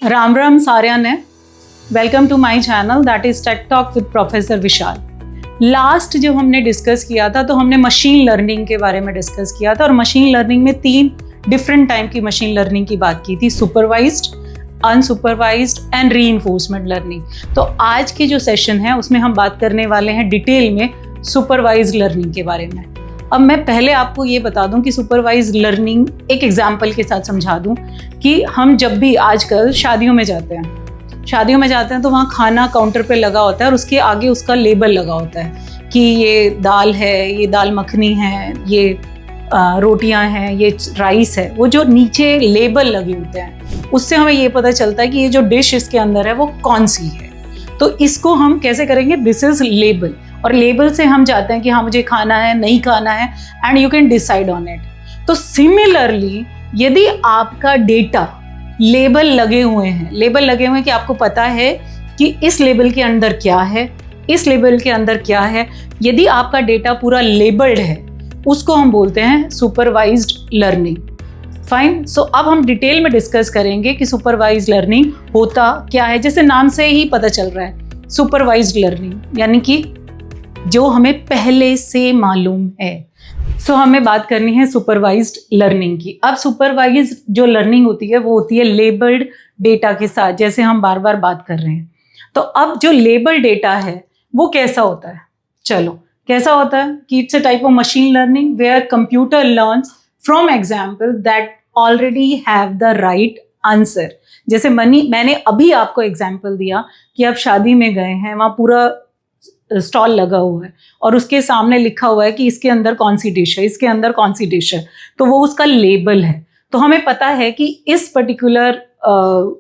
राम राम साਰਿਆਂ ने, welcome to my channel that is tech talk with professor Vishal. Last जो हमने डिस्कस किया था तो हमने मशीन लर्निंग के बारे में डिस्कस किया था और मशीन लर्निंग में 3 डिफरेंट टाइप की मशीन लर्निंग की बात की थी, supervised, unsupervised and reinforcement learning. तो आज की जो सेशन है उसमें हम बात करने वाले हैं डिटेल में सुपरवाइज्ड लर्निंग के बारे में। अब मैं पहले आपको ये बता दूं कि सुपरवाइज्ड लर्निंग एक एग्जांपल के साथ समझा दूं कि हम जब भी आजकल शादियों में जाते हैं तो वहाँ खाना काउंटर पे लगा होता है और उसके आगे उसका लेबल लगा होता है कि ये दाल है, ये दाल मखनी है, ये रोटियां हैं, ये राइस है। वो जो नीचे लेबल लगे होते हैं उससे हमें ये पता चलता है कि ये जो डिश इसके अंदर है वो कौन सी है। तो इसको हम कैसे करेंगे, दिस इज लेबल, और लेबल से हम चाहते हैं कि हाँ मुझे खाना है, नहीं खाना है, and you can decide on it. तो सिमिलरली यदि आपका डेटा लेबल लगे हुए हैं कि आपको पता है कि इस लेबल के अंदर क्या है, इस लेबल के अंदर क्या है, यदि आपका डेटा पूरा लेबल्ड है उसको हम बोलते हैं सुपरवाइज्ड लर्निंग। फाइन। सो अब हम डिटेल में डिस्कस करेंगे कि सुपरवाइज्ड लर्निंग होता क्या है। जैसे नाम से ही पता चल रहा है, सुपरवाइज्ड लर्निंग यानी कि जो हमें पहले से मालूम है। सो हमें बात करनी है सुपरवाइज्ड लर्निंग की। अब सुपरवाइज्ड जो लर्निंग होती है वो होती है लेबल्ड डेटा के साथ, जैसे हम बार बार बात कर रहे हैं। तो अब जो लेबल डेटा है वो कैसा होता है, चलो कैसा होता है कि it's a type of machine learning where computer learns from example that already have the right answer. जैसे मैंने अभी आपको एग्जाम्पल दिया कि आप शादी में गए हैं, वहाँ पूरा स्टॉल लगा हुआ है और उसके सामने लिखा हुआ है कि इसके अंदर कौन सी डिश है, इसके अंदर कौन सी डिश है, तो वो उसका लेबल है। तो हमें पता है कि इस पर्टिकुलर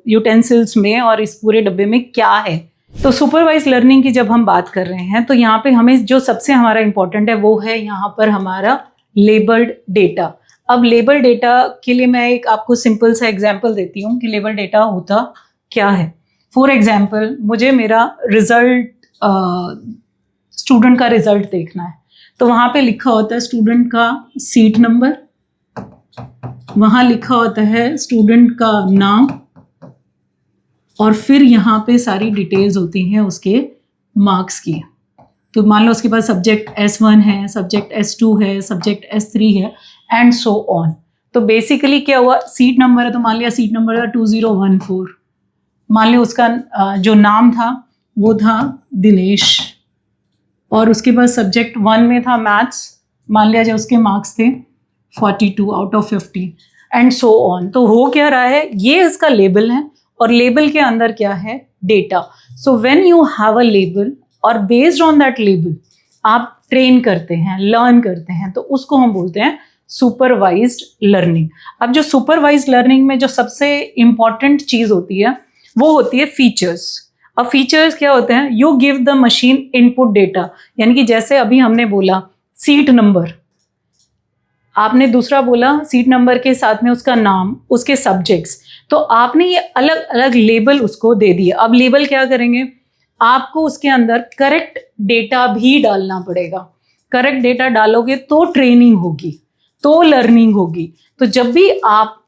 यूटेंसिल्स में और इस पूरे डब्बे में क्या है। तो सुपरवाइज लर्निंग की जब हम बात कर रहे हैं तो यहाँ पे हमें जो सबसे हमारा इंपॉर्टेंट है वो है यहाँ पर हमारा लेबल्ड डेटा। अब लेबल डेटा के लिए मैं एक आपको सिंपल सा एग्जाम्पल देती हूँ कि लेबल डेटा होता क्या है। फॉर एग्जाम्पल, मुझे मेरा रिजल्ट, स्टूडेंट का रिजल्ट देखना है, तो वहाँ पे लिखा होता है स्टूडेंट का सीट नंबर, वहाँ लिखा होता है स्टूडेंट का नाम, और फिर यहाँ पे सारी डिटेल्स होती हैं उसके मार्क्स की। तो मान लो उसके पास सब्जेक्ट S1 है, सब्जेक्ट S2 है, सब्जेक्ट S3 है, एंड सो ऑन। तो बेसिकली क्या हुआ, सीट नंबर है तो मान लिया सीट नंबर था 2014। मान लिया उसका जो नाम था वो था दिनेश, और उसके बाद सब्जेक्ट 1 में था मैथ्स, मान लिया जो उसके मार्क्स थे 42 out of 50, and so on. तो हो क्या रहा है, ये इसका लेबल है और लेबल के अंदर क्या है, data. So when you have a label और बेस्ड ऑन दैट लेबल आप ट्रेन करते हैं, लर्न करते हैं, तो उसको हम बोलते हैं सुपरवाइज्ड लर्निंग। अब जो सुपरवाइज्ड लर्निंग में जो सबसे इंपॉर्टेंट चीज होती है वो होती है फीचर्स। अब फीचर्स क्या होते हैं, you give the machine input data, यानी कि जैसे अभी हमने बोला सीट नंबर, आपने दूसरा बोला सीट नंबर के साथ में उसका नाम, उसके सब्जेक्ट्स, तो आपने ये अलग अलग लेबल उसको दे दिया। अब लेबल क्या करेंगे, आपको उसके अंदर करेक्ट डेटा भी डालना पड़ेगा। करेक्ट डेटा डालोगे तो ट्रेनिंग होगी, तो लर्निंग होगी। तो जब भी आप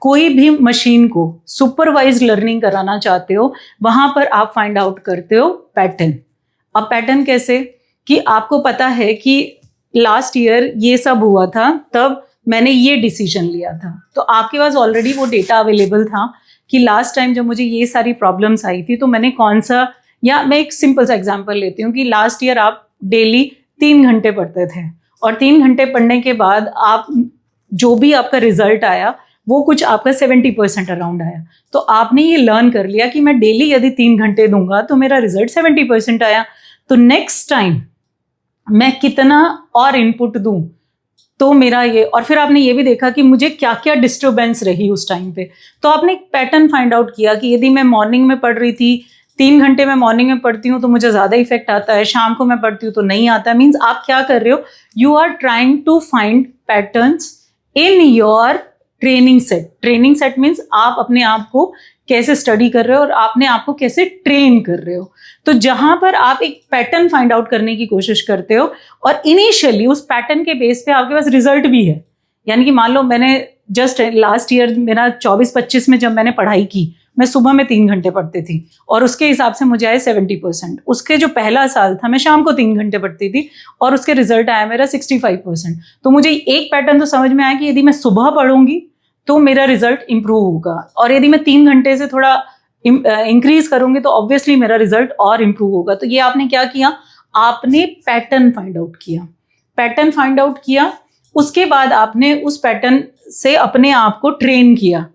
कोई भी मशीन को सुपरवाइज्ड लर्निंग कराना चाहते हो, वहां पर आप फाइंड आउट करते हो पैटर्न। अब पैटर्न कैसे, कि आपको पता है कि लास्ट ईयर ये सब हुआ था, तब मैंने ये डिसीजन लिया था, तो आपके पास ऑलरेडी वो डेटा अवेलेबल था कि लास्ट टाइम जब मुझे ये सारी प्रॉब्लम्स आई थी तो मैंने कौन सा, या मैं एक सिंपल सा एग्जांपल लेती हूँ कि लास्ट ईयर आप डेली 3 घंटे पढ़ते थे और 3 घंटे पढ़ने के बाद आप जो भी आपका रिजल्ट आया वो कुछ आपका 70% अराउंड आया। तो आपने ये लर्न कर लिया कि मैं डेली यदि 3 घंटे दूंगा तो मेरा रिजल्ट 70% आया, तो नेक्स्ट टाइम मैं कितना और इनपुट दूं तो मेरा ये, और फिर आपने ये भी देखा कि मुझे क्या क्या डिस्टर्बेंस रही उस टाइम पे। तो आपने एक पैटर्न फाइंड आउट किया कि यदि मैं मॉर्निंग में पढ़ रही थी, 3 घंटे मैं मॉर्निंग में पढ़ती हूँ तो मुझे ज़्यादा इफेक्ट आता है, शाम को मैं पढ़ती हूँ तो नहीं आता। मीन्स आप क्या कर रहे हो, you are trying to find patterns in your training set. Training set means आप अपने आप को कैसे स्टडी कर रहे हो और आपने आपको कैसे ट्रेन कर रहे हो। तो जहां पर आप एक पैटर्न फाइंड आउट करने की कोशिश करते हो और इनिशियली उस पैटर्न के बेस पे आपके पास रिजल्ट भी है, यानी कि मान लो मैंने जस्ट लास्ट ईयर मेरा 24-25 में जब मैंने पढ़ाई की, मैं सुबह में 3 घंटे पढ़ती थी और उसके हिसाब से मुझे आए 70%। उसके जो पहला साल था मैं शाम को 3 घंटे पढ़ती थी और उसके रिजल्ट आया मेरा 65%। तो मुझे एक पैटर्न तो समझ में आया कि यदि मैं सुबह पढ़ूंगी तो मेरा रिजल्ट इंप्रूव होगा, और यदि मैं 3 घंटे से थोड़ा इंक्रीज करूंगी तो ऑब्वियसली मेरा रिजल्ट और इंप्रूव होगा। तो ये आपने क्या किया, आपने पैटर्न फाइंड आउट किया। पैटर्न फाइंड आउट किया, उसके बाद आपने उस पैटर्न से अपने आप को ट्रेन किया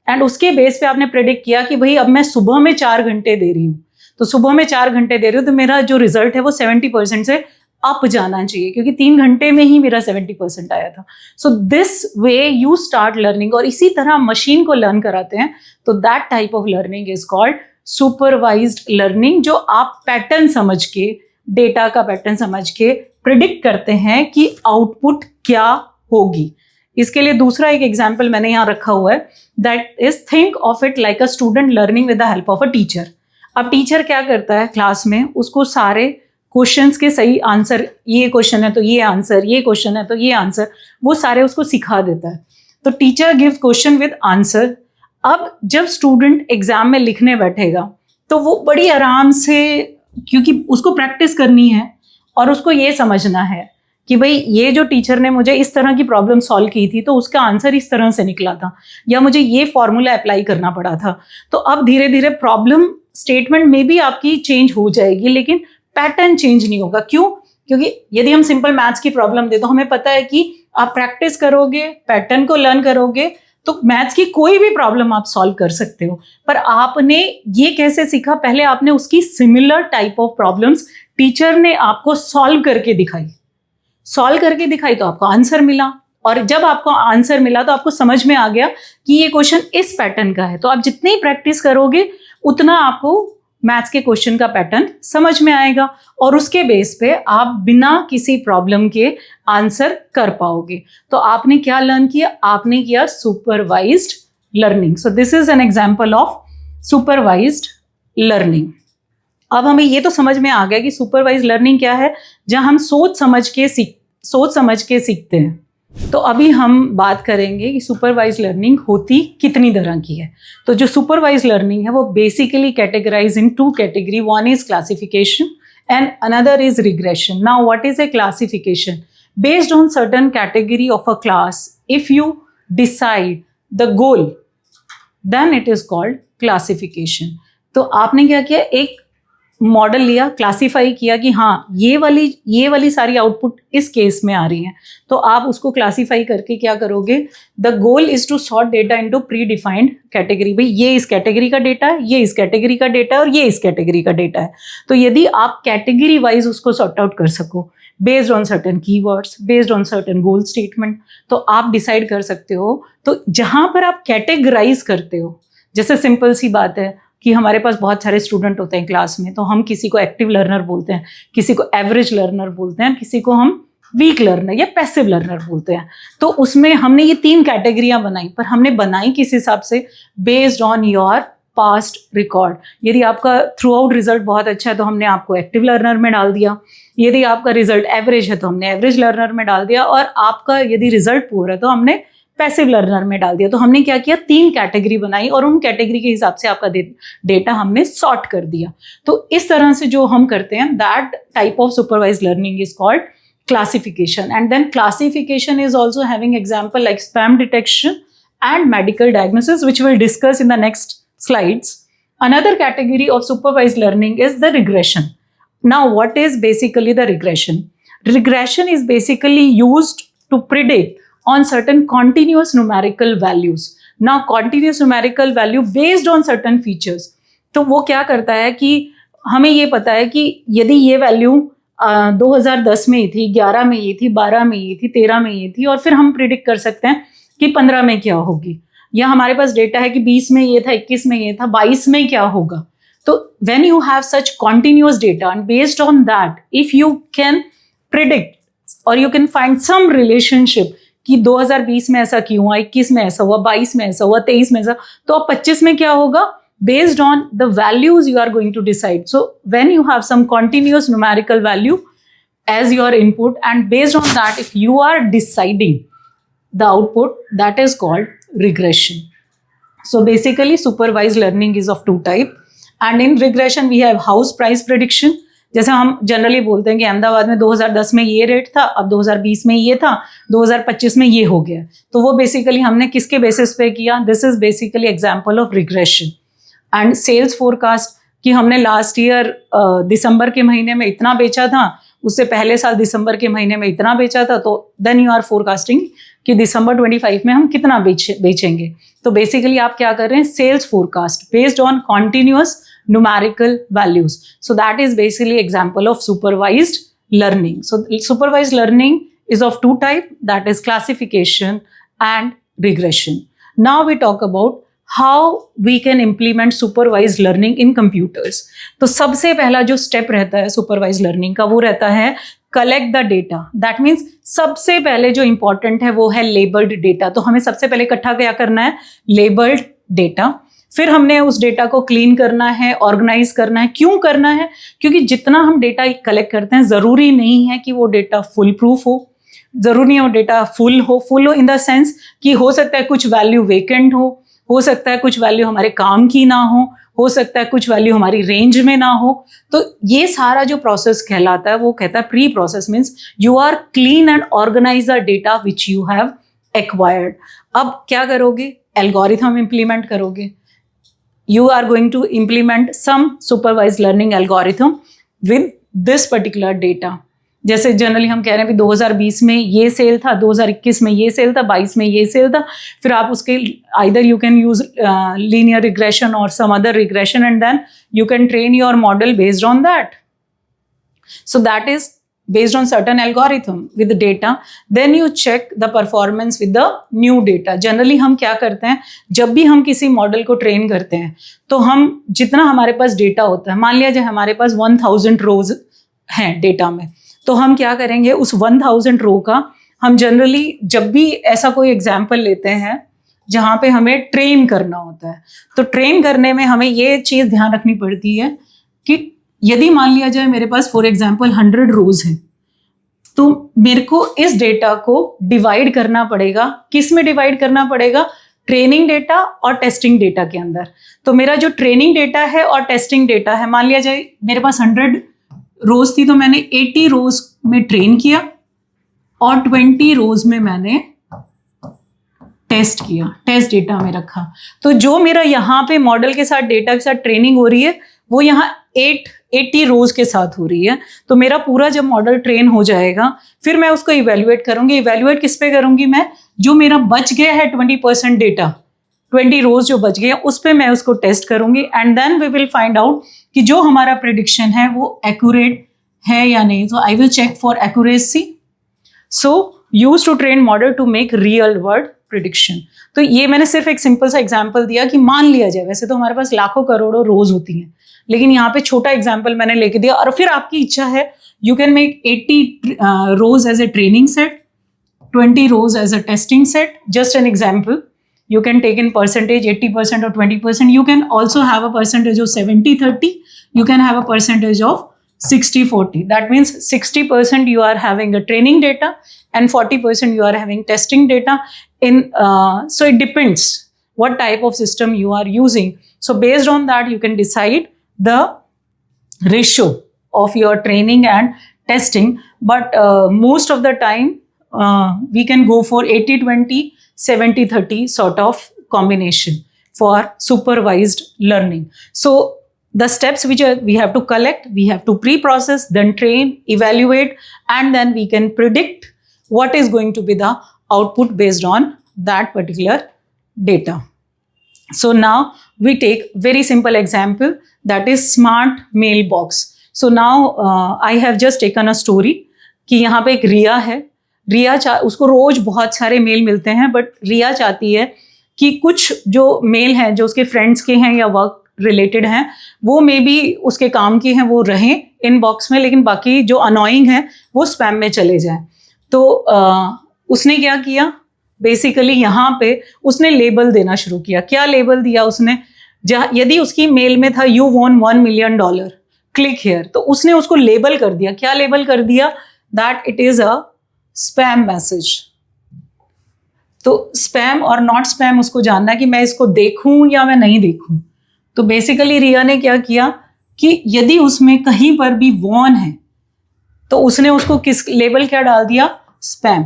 एंड उसके बेस पे आपने प्रेडिक्ट किया कि भाई अब मैं सुबह में 4 घंटे दे रही हूँ, तो सुबह में 4 घंटे दे रही हूँ तो मेरा जो रिजल्ट है वो 70% से अप जाना चाहिए, क्योंकि 3 घंटे में ही मेरा 70% आया था। So this way you start learning, और इसी तरह मशीन को लर्न कराते हैं। तो that type of learning is called supervised learning, जो आप पैटर्न समझ के, डेटा का पैटर्न समझ के प्रिडिक्ट करते हैं कि आउटपुट क्या होगी। इसके लिए दूसरा एक एग्जाम्पल मैंने यहाँ रखा हुआ है, that is think of it like a student learning with the help of a teacher. अब टीचर क्या करता है क्लास में, उसको सारे क्वेश्चंस के सही आंसर, ये क्वेश्चन है तो ये आंसर, ये क्वेश्चन है तो ये आंसर, वो सारे उसको सिखा देता है। तो teacher gives question with answer. अब जब स्टूडेंट एग्जाम में लिखने बैठेगा तो वो बड़ी आराम से, क्योंकि उसको प्रैक्टिस करनी है और उसको ये समझना है कि भाई ये जो टीचर ने मुझे इस तरह की प्रॉब्लम सॉल्व की थी तो उसका आंसर इस तरह से निकला था, या मुझे ये फॉर्मूला अप्लाई करना पड़ा था। तो अब धीरे धीरे प्रॉब्लम स्टेटमेंट में भी आपकी चेंज हो जाएगी, लेकिन पैटर्न चेंज नहीं होगा। क्यों? क्योंकि यदि हम सिंपल मैथ्स की प्रॉब्लम दे तो हमें पता है कि आप प्रैक्टिस करोगे, पैटर्न को लर्न करोगे तो मैथ्स की कोई भी प्रॉब्लम आप सॉल्व कर सकते हो। पर आपने ये कैसे सीखा, पहले आपने उसकी similar type of problems teacher ने आपको सॉल्व करके दिखाई, सॉल्व करके दिखाई तो आपको आंसर मिला, और जब आपको आंसर मिला तो आपको समझ में आ गया कि ये क्वेश्चन इस पैटर्न का है। तो आप जितनी प्रैक्टिस करोगे उतना आपको मैथ्स के क्वेश्चन का पैटर्न समझ में आएगा, और उसके बेस पे आप बिना किसी प्रॉब्लम के आंसर कर पाओगे। तो आपने क्या लर्न किया, आपने किया supervised learning. So this is an example of supervised learning. अब हमें ये तो समझ में आ गया कि सुपरवाइज लर्निंग क्या है, जहां हम सोच समझ के सीखते हैं। तो अभी हम बात करेंगे कि सुपरवाइज लर्निंग होती कितनी तरह की है। तो जो सुपरवाइज लर्निंग है वो basically categorize in 2 category. One is classification and another is regression. Now what is a classification? Based on certain category of a class, if you decide the goal, then it is called classification. तो आपने क्या किया, एक model लिया, classify किया कि हाँ ये वाली सारी आउटपुट इस केस में आ रही हैं, तो आप उसको क्लासीफाई करके क्या करोगे, the goal is to sort data into predefined category. भाई ये इस कैटेगरी का डेटा है, ये इस कैटेगरी का डेटा है और ये इस कैटेगरी का डेटा है। तो यदि आप कैटेगरी वाइज उसको सॉर्ट आउट कर सको based on certain keywords, based on certain goal statement, तो आप डिसाइड कर सकते हो। तो जहां पर आप कैटेगराइज करते हो, जैसे सिंपल सी बात है कि हमारे पास बहुत सारे स्टूडेंट होते हैं क्लास में, तो हम किसी को एक्टिव लर्नर बोलते हैं, किसी को एवरेज लर्नर बोलते हैं, किसी को हम वीक लर्नर या पैसिव लर्नर बोलते हैं। तो उसमें हमने ये 3 कैटेगरियां बनाई, पर हमने बनाई किस हिसाब से, based on your past record. यदि आपका थ्रू आउट रिजल्ट बहुत अच्छा है तो हमने आपको एक्टिव लर्नर में डाल दिया, यदि आपका रिजल्ट एवरेज है तो हमने एवरेज लर्नर में डाल दिया, और आपका यदि रिजल्ट पुअर है तो हमने पैसिव लर्नर में डाल दिया। तो हमने क्या किया, 3 कैटेगरी बनाई और उन कैटेगरी के हिसाब से आपका डेटा हमने सॉर्ट कर दिया। तो इस तरह से जो हम करते हैं, that type of supervise learning is called classification. And then classification is also having example like spam detection and medical diagnosis, which we'll discuss in the next slides. Another category of supervised learning is the regression. Now what is basically the regression? Regression is basically used to predict on certain continuous numerical values. Now continuous numerical value based on certain features. तो वो क्या करता है कि हमें ये पता है कि यदि ये वैल्यू 2010 में ये थी, 11 में ये थी, 12 में ये थी, 13 में ये थी, और फिर हम प्रिडिक्ट कर सकते हैं कि 15 में क्या होगी, या हमारे पास डेटा है कि 20 में ये था, 21 में ये था, 22 में क्या होगा। तो when you have such continuous data and based on that if you can predict or you can find some relationship कि 2020 में ऐसा क्यों हुआ, 21 में ऐसा हुआ, 22 में ऐसा हुआ, 23 में ऐसा, तो अब 25 में क्या होगा, based on the values you are going to decide. So when you have some continuous numerical value as your input, and based on that if you are deciding the output, that is called regression. So basically supervised learning is of two type, and in regression we have house price prediction. जैसे हम generally बोलते हैं कि अहमदाबाद में 2010 में ये rate था, अब 2020 में ये था, 2025 में ये हो गया, तो वो बेसिकली हमने किसके बेसिस पे किया, this is basically example of regression. And sales forecast कि हमने लास्ट ईयर दिसंबर के महीने में इतना बेचा था, उससे पहले साल दिसंबर के महीने में इतना बेचा था, तो देन यू आर फोरकास्टिंग कि दिसंबर 25 में हम कितना बेचेंगे. तो बेसिकली आप क्या कर रहे हैं, sales forecast based on continuous numerical values. So that is basically example of supervised learning. So supervised learning is of two type, that is classification and regression. Now we talk about how we can implement supervised learning in computers. तो सबसे पहला जो step रहता है supervised learning का वो रहता है collect the data. That means सबसे पहले जो important है वो है labeled data. तो हमें सबसे पहले इकट्ठा क्या करना है, labeled data. फिर हमने उस डेटा को क्लीन करना है, ऑर्गेनाइज करना है. क्यों करना है, क्योंकि जितना हम डेटा कलेक्ट करते हैं ज़रूरी नहीं है कि वो डेटा फुल प्रूफ हो, ज़रूरी नहीं हो डेटा फुल हो इन द सेंस कि हो सकता है कुछ वैल्यू वेकेंट हो सकता है कुछ वैल्यू हमारे काम की ना हो सकता है कुछ वैल्यू हमारी रेंज में ना हो. तो ये सारा जो प्रोसेस कहलाता है वो कहता है preprocess, means you are clean and organize the data which you have acquired. अब क्या करोगे, एल्गोरिथम इम्प्लीमेंट करोगे. You are going to implement some supervised learning algorithm with this particular data. जैसे जनरली हम कह रहे हैं कि 2020 में ये सेल था, 2021 में ये सेल था, 22 में ये सेल था. फिर आप उसके either you can use linear regression or some other regression, and then you can train your model based on that. So that is based on certain algorithm with the data. Then you check the performance with the new data. Generally हम क्या करते हैं, जब भी हम किसी model को train करते हैं तो हम जितना हमारे पास डेटा होता है, मान लिया जाए हमारे पास 1000 रोज हैं डेटा में, तो हम क्या करेंगे, उस 1000 रो का हम जनरली जब भी ऐसा कोई एग्जाम्पल लेते हैं जहाँ पे हमें ट्रेन करना होता है, तो ट्रेन करने में हमें ये चीज़ ध्यान रखनी पड़ती है कि यदि मान लिया जाए मेरे पास फॉर एग्जाम्पल 100 रोज हैं, तो मेरे को इस डेटा को डिवाइड करना पड़ेगा. किस में डिवाइड करना पड़ेगा, ट्रेनिंग डेटा और टेस्टिंग डेटा के अंदर. तो मेरा जो ट्रेनिंग डेटा है और टेस्टिंग डेटा है, मान लिया जाए मेरे पास 100 रोज थी, तो मैंने 80 रोज में ट्रेन किया और 20 रोज में मैंने टेस्ट किया, टेस्ट डेटा में रखा. तो जो मेरा यहाँ पे मॉडल के साथ डेटा के साथ ट्रेनिंग हो रही है वो यहाँ 80 रोज के साथ हो रही है. तो मेरा पूरा जब मॉडल ट्रेन हो जाएगा फिर मैं उसको इवेल्युएट करूंगी. इवेल्युएट किस पे करूंगी, मैं जो मेरा बच गया है 20% डेटा, 20 रोज जो बच गए उस पे मैं उसको टेस्ट करूंगी. And then we will find out कि जो हमारा प्रेडिक्शन है वो एक्यूरेट है या नहीं. तो I will check for accuracy. So use to train model to make real world prediction. तो ये मैंने सिर्फ एक सिंपल सा एग्जाम्पल दिया कि मान लिया जाए, वैसे तो हमारे पास लाखों करोड़ों रोज होती हैं, लेकिन यहाँ पे छोटा एग्जाम्पल मैंने लेके दिया. और फिर आपकी इच्छा है, you can make 80 rows as a training set, 20 rows as a testing set. Just an example, you can take in percentage 80% or 20%. You can also have a percentage of 70-30. You can have a percentage of 60-40. That means 60% you are having a training data and 40% you are having testing data. So it depends what type of system you are using. So based on that, you can decide the ratio of your training and testing. But most of the time, we can go for 80-20, 70-30 sort of combination for supervised learning. So the steps which we have to collect, we have to pre-process, then train, evaluate, and then we can predict what is going to be the output based on that particular data. So now we take very simple example, that is smart mailbox. So now I have just taken a story कि यहाँ पे एक रिया है. रिया उसको रोज बहुत सारे mail मिलते हैं, बट रिया चाहती है कि कुछ जो मेल हैं जो उसके फ्रेंड्स के हैं या वर्क रिलेटेड हैं वो मे बी उसके काम के हैं वो रहें इनबॉक्स में, लेकिन बाकी जो अनोइंग है वो स्पैम में चले जाएं. तो उसने क्या किया, बेसिकली यहाँ पे उसने लेबल देना शुरू किया। क्या लेबल दिया उसने, यदि उसकी मेल में था you won $1 million, click here, तो उसने उसको लेबल कर दिया। क्या लेबल कर दिया, that it is a spam message. तो स्पैम और नॉट स्पैम उसको जानना है कि मैं इसको देखूं या मैं नहीं देखूं। तो बेसिकली रिया ने क्या किया कि यदि उसमें कहीं पर भी वॉन है तो उसने उसको किस लेबल क्या डाल दिया, स्पैम।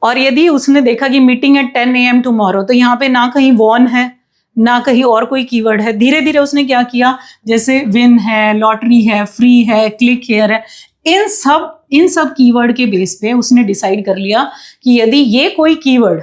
और यदि उसने देखा कि मीटिंग एट 10 AM टुमारो, तो यहाँ पे ना कहीं वॉन है ना कहीं और कोई कीवर्ड है। धीरे धीरे उसने क्या किया, जैसे विन है, लॉटरी है, फ्री है, क्लिक हियर है, इन सब कीवर्ड के बेस पे उसने डिसाइड कर लिया कि यदि ये कोई कीवर्ड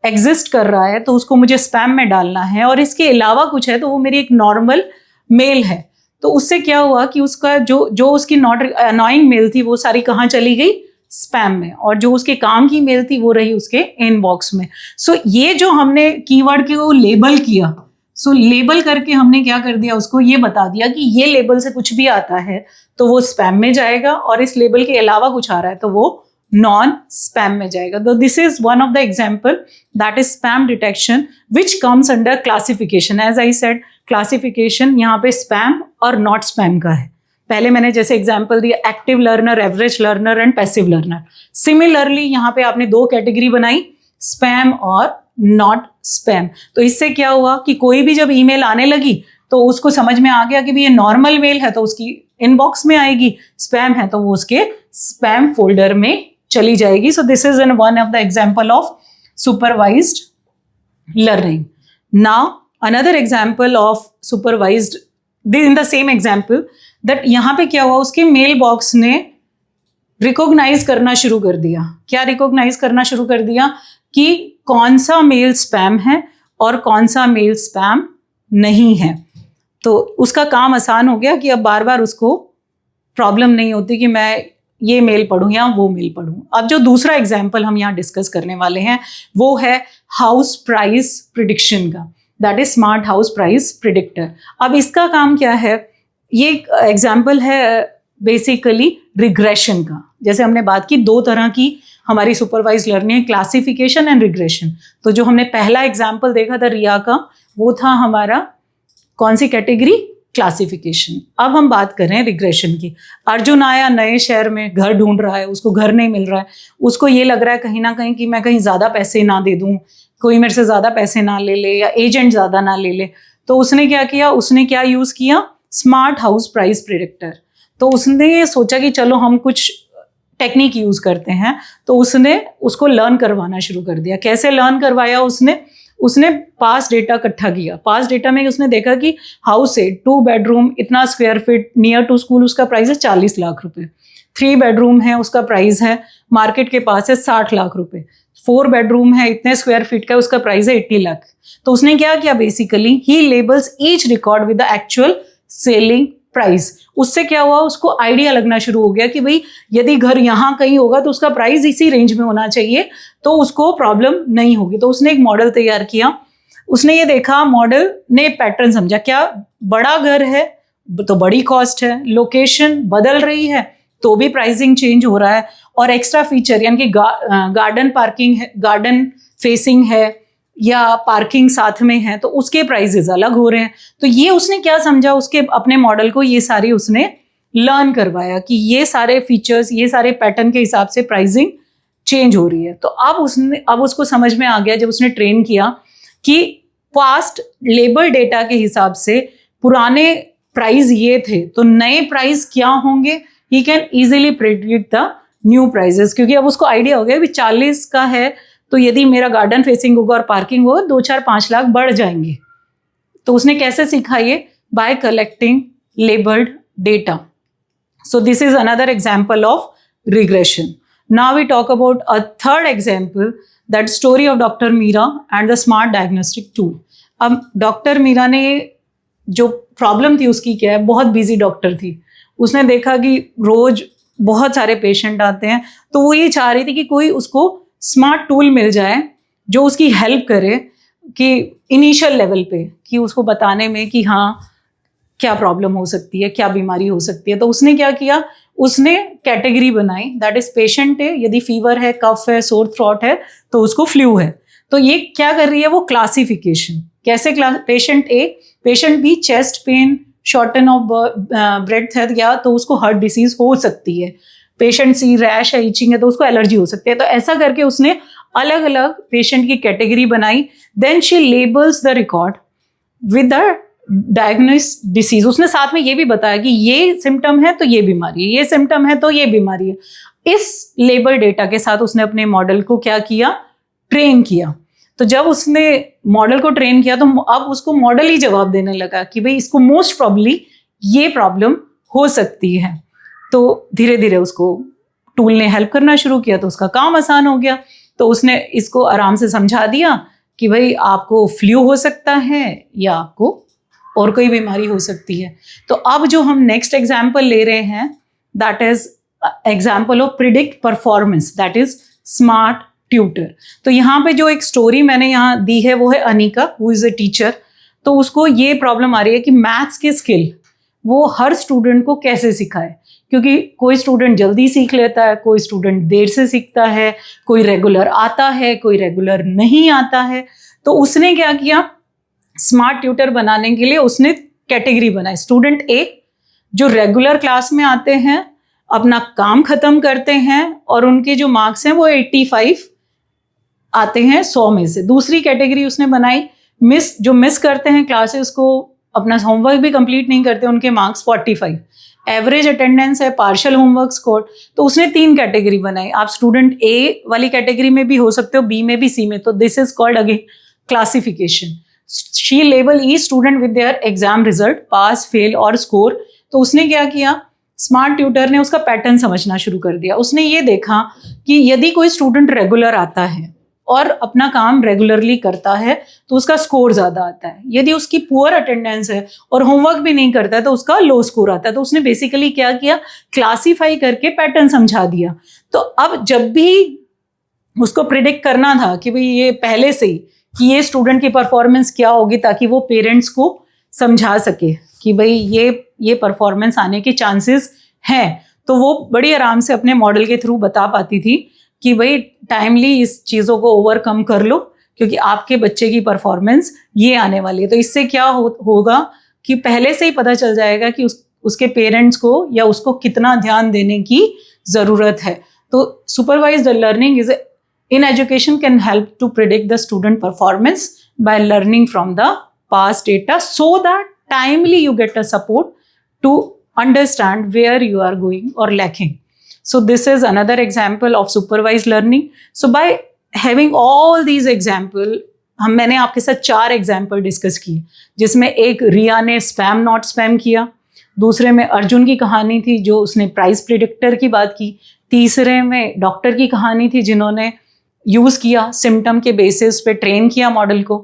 एग्जिस्ट कर रहा है तो उसको मुझे स्पैम में डालना है, और इसके अलावा कुछ है तो वो मेरी एक नॉर्मल मेल है। तो उससे क्या हुआ कि उसका जो उसकी नॉट अनोइंग मेल थी वो सारी कहाँ चली गई, स्पैम में, और जो उसके काम की मेल थी वो रही उसके इनबॉक्स में। सो ये जो हमने कीवर्ड के वो लेबल किया, सो लेबल करके हमने क्या कर दिया, उसको ये बता दिया कि ये लेबल से कुछ भी आता है तो वो स्पैम में जाएगा, और इस लेबल के अलावा कुछ आ रहा है तो वो नॉन स्पैम में जाएगा। तो this is one of the example that is spam detection which comes under classification. As I said, classification यहाँ पे स्पैम और नॉट स्पैम का है। पहले मैंने जैसे एग्जाम्पल दिया active learner, average learner and passive learner. Similarly यहाँ पे आपने दो कैटेगरी बनाई, स्पैम और नॉट स्पैम। तो इससे क्या हुआ कि कोई भी जब ईमेल आने लगी तो उसको समझ में आ गया कि भी ये नॉर्मल मेल है तो उसकी इनबॉक्स में आएगी, स्पैम है तो वो उसके स्पैम फोल्डर में चली जाएगी। सो this is one of the example of supervised learning. Now another example of supervised in the same example, that यहाँ पे क्या हुआ, उसके मेल बॉक्स ने रिकॉग्नाइज करना शुरू कर दिया। क्या रिकॉग्नाइज करना शुरू कर दिया कि कौन सा मेल स्पैम है और कौन सा मेल स्पैम नहीं है। तो उसका काम आसान हो गया कि अब बार बार उसको प्रॉब्लम नहीं होती कि मैं ये मेल पढ़ूं या वो मेल पढ़ूं। अब जो दूसरा एग्जाम्पल हम यहाँ डिस्कस करने वाले हैं वो है हाउस प्राइस प्रिडिक्शन का, that is smart house price predictor. अब इसका काम क्या है, ये एग्जाम्पल है बेसिकली रिग्रेशन का। जैसे हमने बात की दो तरह की हमारी supervise learning, classification and regression. तो जो हमने पहला एग्जाम्पल देखा था रिया का, वो था हमारा कौन सी कैटेगरी, क्लासिफिकेशन। अब हम बात करें रिग्रेशन की। अर्जुन आया नए शहर में, घर ढूंढ रहा है, उसको घर नहीं मिल रहा है, उसको ये लग रहा है कहीं ना कहीं कि मैं कहीं ज़्यादा पैसे ना दे दूँ, कोई मेरे से ज़्यादा पैसे ना ले ले या एजेंट ज़्यादा ना ले ले। तो उसने क्या किया, उसने क्या यूज़ किया, स्मार्ट हाउस प्राइस प्रिडिक्टर। तो उसने ये सोचा कि चलो हम कुछ टेक्निक यूज़ करते हैं, तो उसने उसको लर्न करवाना शुरू कर दिया। कैसे लर्न करवाया उसने पास डेटा इकट्ठा किया। पास डेटा में उसने देखा कि हाउस है 2 बेडरूम, इतना square feet, near to school, उसका प्राइस है 40 लाख रुपए। 3 बेडरूम है, उसका प्राइस है मार्केट के पास है 60 लाख रुपए। 4 बेडरूम है, इतने स्क्वायर फीट का, उसका प्राइस है 80 लाख। तो उसने क्या किया, basically he labels each record with the actual selling price. उससे क्या हुआ, उसको आइडिया लगना शुरू हो गया कि भाई यदि घर यहाँ कहीं होगा तो उसका प्राइस इसी रेंज में होना चाहिए तो उसको प्रॉब्लम नहीं होगी। तो उसने एक मॉडल तैयार किया। उसने ये देखा, मॉडल ने पैटर्न समझा, क्या बड़ा घर है तो बड़ी कॉस्ट है, लोकेशन बदल रही है तो भी प्राइसिंग चेंज हो रहा है, और एक्स्ट्रा फीचर यानी कि गार्डन पार्किंग है, गार्डन फेसिंग है या पार्किंग साथ में है तो उसके प्राइसेस अलग हो रहे हैं। तो ये उसने क्या समझा, उसके अपने मॉडल को ये सारी उसने लर्न करवाया कि ये सारे फीचर्स, ये सारे पैटर्न के हिसाब से प्राइसिंग चेंज हो रही है। तो अब उसको समझ में आ गया जब उसने ट्रेन किया कि पास्ट लेबल डेटा के हिसाब से पुराने प्राइस ये थे तो नए प्राइस क्या होंगे, he can easily predict the new prices. क्योंकि अब उसको आइडिया हो गया भी 40 का है तो यदि मेरा गार्डन फेसिंग होगा और पार्किंग होगा 2, 4, 5 लाख बढ़ जाएंगे। तो उसने कैसे सीखा ये, by collecting labelled data. So this is another example of regression. Now we talk about a third example, that story of doctor Meera and the smart diagnostic tool. अब डॉक्टर मीरा ने जो प्रॉब्लम थी उसकी क्या है, बहुत बिजी डॉक्टर थी। उसने देखा कि रोज बहुत सारे पेशेंट आते हैं, तो वो ये चाह रही थी कि कोई उसको स्मार्ट टूल मिल जाए जो उसकी हेल्प करे कि इनिशियल लेवल पे, कि उसको बताने में कि हाँ क्या प्रॉब्लम हो सकती है, क्या बीमारी हो सकती है। तो उसने क्या किया, उसने कैटेगरी बनाई, दैट इज पेशेंट ए, यदि फीवर है, कफ है, सोर थ्रोट है तो उसको फ्लू है। तो ये क्या कर रही है वो क्लासिफिकेशन, कैसे patient A, patient B chest pain, shortness of breath है या तो उसको हार्ट डिसीज हो सकती है, पेशेंट सी रैश है, इचिंग है तो उसको एलर्जी हो सकती है। तो ऐसा करके उसने अलग अलग पेशेंट की कैटेगरी बनाई। Then she labels the record with the diagnosed disease. उसने साथ में ये भी बताया कि ये सिम्टम है तो ये बीमारी है, ये सिम्टम है तो ये बीमारी है। इस लेबल डेटा के साथ उसने अपने मॉडल को क्या किया, ट्रेन किया। तो जब उसने मॉडल को ट्रेन किया तो अब उसको मॉडल ही जवाब देने लगा कि भाई इसको मोस्ट प्रॉब्ली ये प्रॉब्लम हो सकती है। तो धीरे धीरे उसको टूल ने हेल्प करना शुरू किया तो उसका काम आसान हो गया। तो उसने इसको आराम से समझा दिया कि भाई आपको फ्लू हो सकता है या आपको और कोई बीमारी हो सकती है। तो अब जो हम नेक्स्ट एग्जाम्पल ले रहे हैं that is example of predict performance, that is smart tutor. तो यहाँ पे जो एक स्टोरी मैंने यहाँ दी है वो है Anika, who is a teacher. तो उसको ये प्रॉब्लम आ रही है कि मैथ्स के स्किल वो हर स्टूडेंट को कैसे सिखाए, क्योंकि कोई स्टूडेंट जल्दी सीख लेता है, कोई स्टूडेंट देर से सीखता है, कोई रेगुलर आता है, कोई रेगुलर नहीं आता है। तो उसने क्या किया, स्मार्ट ट्यूटर बनाने के लिए उसने कैटेगरी बनाई। स्टूडेंट ए जो रेगुलर क्लास में आते हैं, अपना काम खत्म करते हैं और उनके जो मार्क्स हैं वो 85 आते हैं 100 में से। दूसरी कैटेगरी उसने बनाई जो मिस करते हैं क्लासेस को, अपना होमवर्क भी कंप्लीट नहीं करते, उनके मार्क्स 45, एवरेज अटेंडेंस है, पार्शियल होमवर्क स्कोर। तो उसने 3 कैटेगरी बनाई। आप स्टूडेंट ए वाली कैटेगरी में भी हो सकते हो, बी में भी, सी में। तो this is called again classification. She label E student with their exam result, pass, fail और स्कोर। तो उसने क्या किया, स्मार्ट ट्यूटर ने उसका पैटर्न समझना शुरू कर दिया। उसने ये देखा कि यदि कोई स्टूडेंट रेगुलर आता है और अपना काम रेगुलरली करता है तो उसका स्कोर ज़्यादा आता है। यदि उसकी पुअर अटेंडेंस है और होमवर्क भी नहीं करता है तो उसका लो स्कोर आता है। तो उसने बेसिकली क्या किया, क्लासीफाई करके पैटर्न समझा दिया। तो अब जब भी उसको प्रिडिक्ट करना था कि भाई ये पहले से ही कि ये स्टूडेंट की परफॉर्मेंस क्या होगी, ताकि वो पेरेंट्स को समझा सके कि भाई ये परफॉर्मेंस आने के चांसेस हैं, तो वो बड़ी आराम से अपने मॉडल के थ्रू बता पाती थी कि भाई टाइमली इस चीज़ों को ओवरकम कर लो, क्योंकि आपके बच्चे की परफॉर्मेंस ये आने वाली है। तो इससे क्या होगा कि पहले से ही पता चल जाएगा कि उसके पेरेंट्स को या उसको कितना ध्यान देने की ज़रूरत है। तो supervised learning is in education can help to predict the student performance by learning from the past data, so that timely you get a support to understand where you are going or lacking. So this is another example of supervised learning. So by having all these example, मैंने आपके साथ 4 example discuss किए, जिसमें एक रिया ने spam not spam किया, दूसरे में अर्जुन की कहानी थी जो उसने प्राइस प्रिडिक्टर की बात की, तीसरे में डॉक्टर की कहानी थी जिन्होंने यूज़ किया सिम्टम के बेसिस पे ट्रेन किया मॉडल को,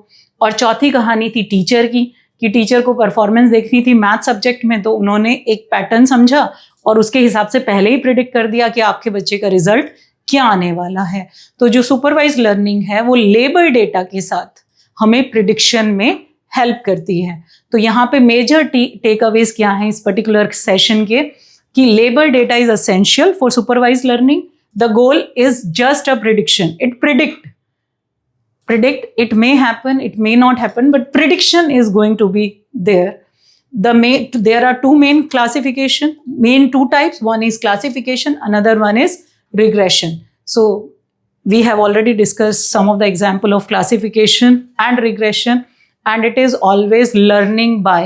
और चौथी कहानी थी टीचर की कि टीचर को परफॉर्मेंस देखनी थी मैथ सब्जेक्ट में, तो उन्होंने एक पैटर्न समझा और उसके हिसाब से पहले ही प्रिडिक्ट कर दिया कि आपके बच्चे का रिजल्ट क्या आने वाला है। तो जो सुपरवाइज लर्निंग है वो लेबल डेटा के साथ हमें प्रिडिक्शन में हेल्प करती है। तो यहाँ पे मेजर टेक अवेज क्या हैं इस पर्टिकुलर सेशन के, कि label data is essential for supervise learning. The goal is just a prediction. It predict. It may happen, it may not happen, but prediction is going to be there. There are 2 main classification, main 2 types. One is classification, another one is regression. So we have already discussed some of the example of classification and regression, and it is always learning by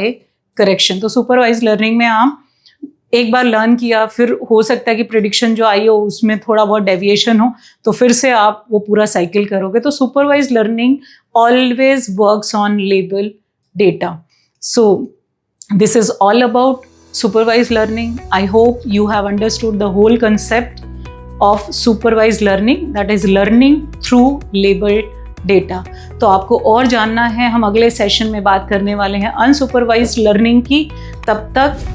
correction. तो supervised learning में हम एक बार learn किया, फिर हो सकता है कि प्रिडिक्शन जो आई हो उसमें थोड़ा बहुत डेविएशन हो, तो फिर से आप वो पूरा साइकिल करोगे। तो supervise learning always works on label data. So this is all about supervise learning. I hope you have understood the whole concept of supervised learning, that is learning through labeled data. तो आपको और जानना है, हम अगले session में बात करने वाले हैं अनसुपरवाइज्ड लर्निंग की. तब तक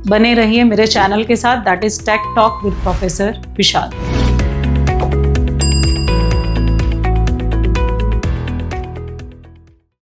बने रहिए मेरे चैनल के साथ, that is tech talk with professor Vishal.